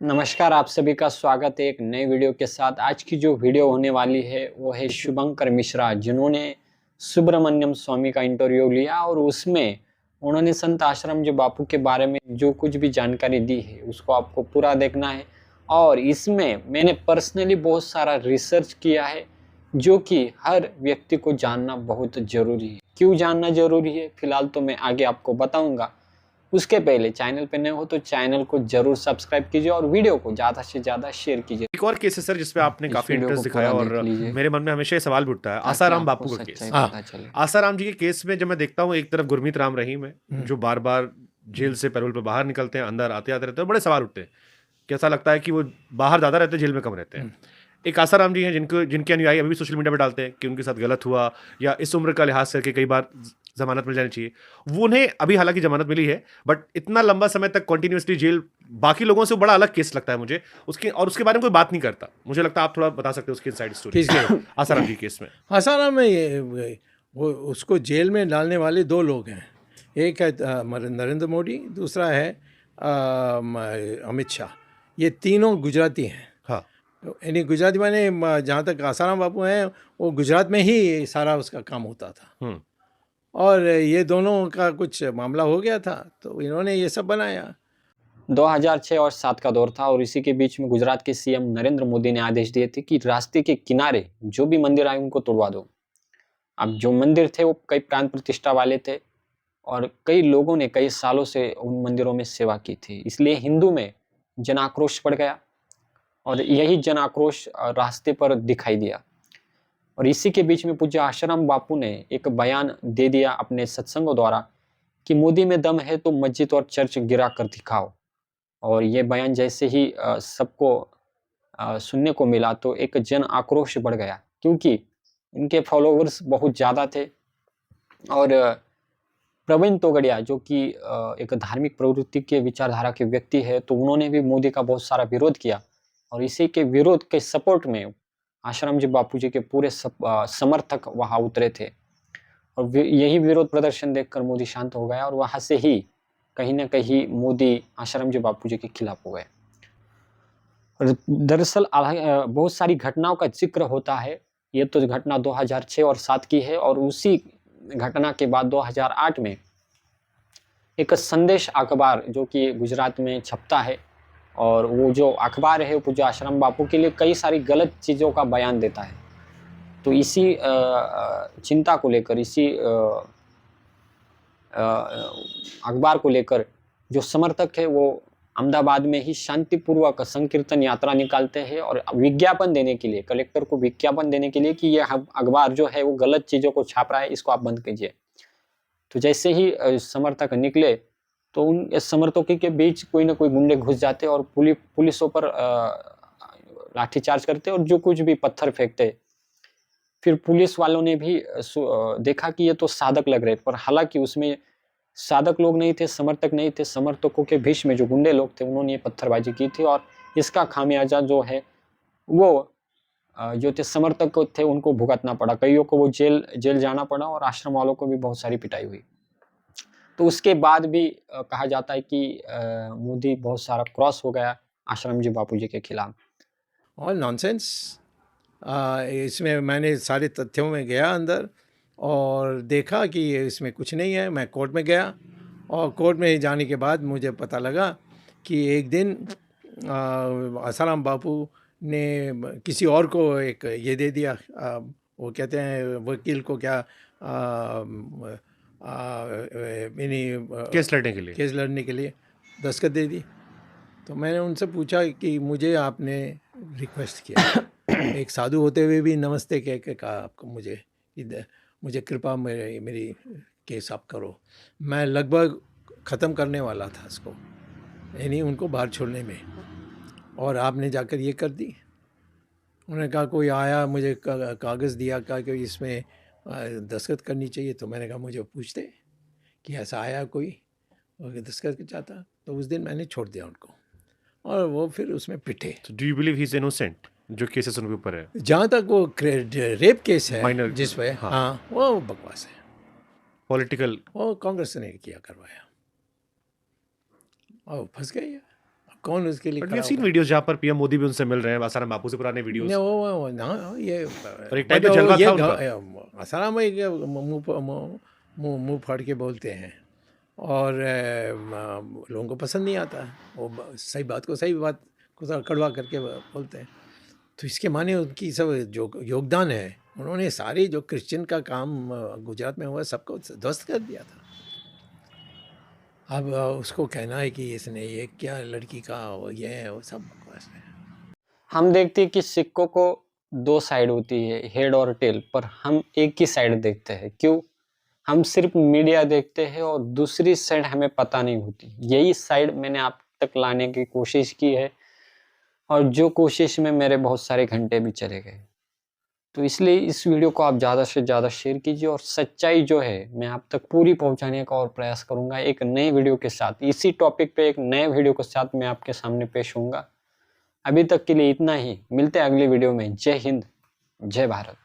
नमस्कार, आप सभी का स्वागत है एक नए वीडियो के साथ। आज की जो वीडियो होने वाली है वो है शुभंकर मिश्रा, जिन्होंने सुब्रमण्यम स्वामी का इंटरव्यू लिया और उसमें उन्होंने संत आश्रम जो बापू के बारे में जो कुछ भी जानकारी दी है उसको आपको पूरा देखना है। और इसमें मैंने पर्सनली बहुत सारा रिसर्च किया है जो कि हर व्यक्ति को जानना बहुत ज़रूरी है। क्यों जानना ज़रूरी है फिलहाल तो मैं आगे आपको बताऊंगा। उसके पहले चैनल पे नए हो तो चैनल को जरूर सब्सक्राइब कीजिए और वीडियो को ज़्यादा से ज़्यादा शेयर कीजिए। एक और केस है सर जिसपे आपने इस काफी वीडियो को इंटरेस्ट पूरा दिखाया देख और लीजिए मेरे मन में हमेशा ये सवाल उठता है ताकि आसाराम आपको बापू का सच्चाई केस। पता चले। आसाराम जी के केस में जब मैं देखता हूँ एक तरफ गुरमीत राम रहीम है जो बार बार जेल से पैरोल पर बाहर निकलते हैं, अंदर आते आते रहते हैं, बड़े सवाल उठते हैं कि ऐसा लगता है कि वो बाहर ज्यादा रहते हैं, जेल में कम रहते हैं। एक आसाराम जी हैं जिनके अनुयायी अभी भी सोशल मीडिया पर डालते हैं कि उनके साथ गलत हुआ या इस उम्र का लिहाज करके कई बार जमानत मिल जानी चाहिए। वो उन्हें अभी हालांकि जमानत मिली है, बट इतना लंबा समय तक कंटिन्यूअसली जेल बाकी लोगों से बड़ा अलग केस लगता है मुझे उसके बारे में कोई बात नहीं करता। मुझे लगता है आप थोड़ा बता सकते हैं उसकी इनसाइड स्टोरी किसके आसाराम जी केस में। आसाराम में वो उसको जेल में डालने वाले दो लोग हैं। एक है नरेंद्र मोदी, दूसरा है अमित शाह। ये तीनों गुजराती हैं। हाँ। तो यानी गुजराती माने जहाँ तक आसाराम बापू हैं वो गुजरात में ही सारा उसका काम होता था। और ये दोनों का कुछ मामला हो गया था तो इन्होंने ये सब बनाया। 2006 और 7 का दौर था और इसी के बीच में गुजरात के सीएम नरेंद्र मोदी ने आदेश दिए थे कि रास्ते के किनारे जो भी मंदिर आए उनको तोड़वा दो। अब जो मंदिर थे वो कई प्राण प्रतिष्ठा वाले थे और कई लोगों ने कई सालों से उन मंदिरों में सेवा की थी, इसलिए हिंदू में जन आक्रोश बढ़ गया और यही जन आक्रोश रास्ते पर दिखाई दिया। और इसी के बीच में पूज्य आश्रम बापू ने एक बयान दे दिया अपने सत्संगों द्वारा कि मोदी में दम है तो मस्जिद और चर्च गिरा कर दिखाओ। और ये बयान जैसे ही सबको सुनने को मिला तो एक जन आक्रोश बढ़ गया, क्योंकि इनके फॉलोवर्स बहुत ज़्यादा थे। और प्रवीण तोगड़िया जो कि एक धार्मिक प्रवृत्ति के विचारधारा के व्यक्ति है, तो उन्होंने भी मोदी का बहुत सारा विरोध किया और इसी के विरोध के सपोर्ट में आश्रम जी बापू जी के पूरे समर्थक वहां उतरे थे। और यही विरोध प्रदर्शन देखकर मोदी शांत हो गया और वहां से ही कहीं ना कहीं मोदी आश्रम जी बापू जी के खिलाफ हो गए। और दरअसल बहुत सारी घटनाओं का जिक्र होता है। ये तो घटना 2006 और 7 की है और उसी घटना के बाद 2008 में एक संदेश अखबार जो कि गुजरात में छपता है और वो जो अखबार है वो पूज्य आश्रम बापू के लिए कई सारी गलत चीज़ों का बयान देता है। तो इसी चिंता को लेकर, इसी अखबार को लेकर जो समर्थक है वो अहमदाबाद में ही शांतिपूर्वक संकीर्तन यात्रा निकालते हैं और विज्ञापन देने के लिए, कलेक्टर को विज्ञापन देने के लिए कि यह अखबार जो है वो गलत चीज़ों को छाप रहा है, इसको आप बंद कीजिए। तो जैसे ही समर्थक निकले तो उन समर्थकों के बीच कोई ना कोई गुंडे घुस जाते और पुलिसों पर लाठीचार्ज करते और जो कुछ भी पत्थर फेंकते। फिर पुलिस वालों ने भी देखा कि ये तो साधक लग रहे, पर हालांकि उसमें साधक लोग नहीं थे, समर्थक नहीं थे। समर्थकों के बीच में जो गुंडे लोग थे उन्होंने ये पत्थरबाजी की थी और इसका खामियाजा जो है वो जो थे समर्थक थे उनको भुगतना पड़ा। कईयों को वो जेल जाना पड़ा और आश्रम वालों को भी बहुत सारी पिटाई हुई। तो उसके बाद भी कहा जाता है कि मोदी बहुत सारा क्रॉस हो गया आश्रम जी बापू जी के खिलाफ। All nonsense. इसमें मैंने सारे तथ्यों में गया अंदर और देखा कि इसमें कुछ नहीं है। मैं कोर्ट में गया और कोर्ट में जाने के बाद मुझे पता लगा कि एक दिन आसाराम बापू ने किसी और को एक ये दे दिया, वो कहते हैं वकील को क्या, केस लड़ने के लिए दस्तखत दे दी। तो मैंने उनसे पूछा कि मुझे आपने रिक्वेस्ट किया एक साधु होते हुए भी नमस्ते कह के कहा आपको मुझे कृपा मेरी केस आप करो। मैं लगभग ख़त्म करने वाला था इसको, यानी उनको बाहर छोड़ने में, और आपने जाकर ये कर दी। उन्होंने कहा कोई आया मुझे कागज़ दिया, कहा कि इसमें दस्तखत करनी चाहिए। तो मैंने कहा मुझे पूछते कि ऐसा आया कोई और दस्तखत चाहता। तो उस दिन मैंने छोड़ दिया उनको और वो फिर उसमें पिटे। Do you believe he is innocent? जो केसेस उनके ऊपर है, जहाँ तक वो रेप केस है Minor, जिस पे, हाँ। हाँ वो बकवास है। पॉलिटिकल वो कांग्रेस ने किया करवाया और फंस गई है। अब कौन उसके लिए बट वी खड़ा हैव सीन होगा? वीडियोस जहाँ पर पीएम मोदी भी उनसे मिल रहे हैं, आसाराम बापू से पुराने वीडियोस। नहीं, वो ना ये और एक टाइम पे जलवा था उनका। आसाराम में मुंह फाड़ के बोलते हैं और लोगों को पसंद नहीं आता। वो सही बात को सही बात को कड़वा करके बोलते हैं। तो इसके माने उनकी सब जो योगदान है, उन्होंने सारी जो क्रिश्चियन का काम गुजरात में हुआ सबको ध्वस्त कर दिया था। अब उसको कहना है कि इसने ये क्या लड़की का ये है, वो सब बकवास है। हम देखते हैं कि सिक्कों को दो साइड होती है, हेड और टेल, पर हम एक ही साइड देखते हैं। क्यों? हम सिर्फ मीडिया देखते हैं और दूसरी साइड हमें पता नहीं होती। यही साइड मैंने आप तक लाने की कोशिश की है और जो कोशिश में मेरे बहुत सारे घंटे भी चले गए। तो इसलिए इस वीडियो को आप ज़्यादा से ज़्यादा शेयर कीजिए और सच्चाई जो है मैं आप तक पूरी पहुंचाने का और प्रयास करूंगा एक नए वीडियो के साथ। इसी टॉपिक पे एक नए वीडियो के साथ मैं आपके सामने पेश होऊंगा। अभी तक के लिए इतना ही, मिलते हैं अगली वीडियो में। जय हिंद, जय भारत।